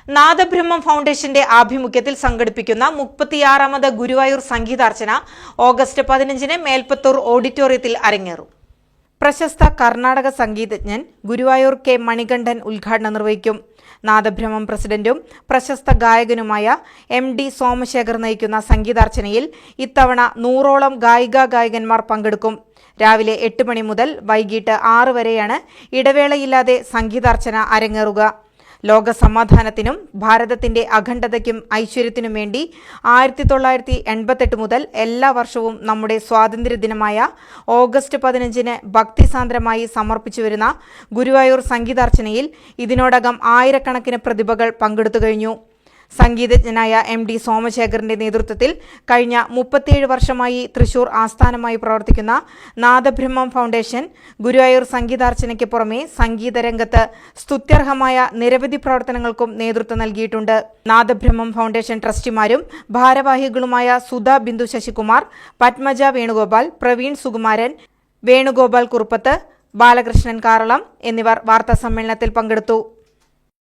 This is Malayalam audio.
നാദബ്രഹ്മം ഫൗണ്ടേഷന്റെ ആഭിമുഖ്യത്തിൽ സംഘടിപ്പിക്കുന്ന 36ാമത് ഗുരുവായൂർ സംഗീതാർച്ചന ഓഗസ്റ്റ് 15-ന് മേൽപ്പത്തൂർ ഓഡിറ്റോറിയത്തിൽ അരങ്ങേറും. പ്രശസ്ത കർണാടക സംഗീതജ്ഞൻ ഗുരുവായൂർ കെ മണികണ്ഠൻ ഉദ്ഘാടനം നിർവഹിക്കും. നാദബ്രഹ്മം പ്രസിഡന്റും പ്രശസ്ത ഗായകനുമായ MD സോമശേഖർ നയിക്കുന്ന സംഗീതാർച്ചനയിൽ ഇത്തവണ 100ഓളം ഗായികമാർ പങ്കെടുക്കും. രാവിലെ 8 മണി മുതൽ വൈകിട്ട് 6 വരെയാണ് ഇടവേളയില്ലാതെ സംഗീതാർച്ചന അരങ്ങേറുക. ലോക സമാധാനത്തിനും ഭാരതത്തിന്റെ അഖണ്ഡതയ്ക്കും ഐശ്വര്യത്തിനും വേണ്ടി 1988 മുതൽ എല്ലാ വർഷവും നമ്മുടെ സ്വാതന്ത്ര്യദിനമായ ഓഗസ്റ്റ് 15-ന് ഭക്തിസാന്ദ്രമായി സമർപ്പിച്ചുവരുന്ന ഗുരുവായൂർ സംഗീതാർച്ചനയിൽ ഇതിനോടകം ആയിരക്കണക്കിന് പ്രതിഭകൾ പങ്കെടുത്തു കഴിഞ്ഞു. സംഗീതജ്ഞനായ MD സോമശേഖറിന്റെ നേതൃത്വത്തിൽ കഴിഞ്ഞ 37 വർഷമായി തൃശൂർ ആസ്ഥാനമായി പ്രവർത്തിക്കുന്ന നാദബ്രഹ്മം ഫൗണ്ടേഷൻ ഗുരുവായൂർ സംഗീതാർച്ചനയ്ക്ക് പുറമെ സംഗീതരംഗത്ത് സ്തുത്യർഹമായ നിരവധി പ്രവർത്തനങ്ങൾക്കും നേതൃത്വം നൽകിയിട്ടുണ്ട്. നാദബ്രഹ്മം ഫൗണ്ടേഷൻ ട്രസ്റ്റിമാരും ഭാരവാഹികളുമായ സുധാ ബിന്ദു ശശികുമാർ, പത്മജ വേണുഗോപാൽ, പ്രവീൺ സുകുമാരൻ, വേണുഗോപാൽ കുറുപ്പത്ത്, ബാലകൃഷ്ണൻ കാറളം എന്നിവർ വാർത്താസമ്മേളനത്തിൽ പങ്കെടുത്തു.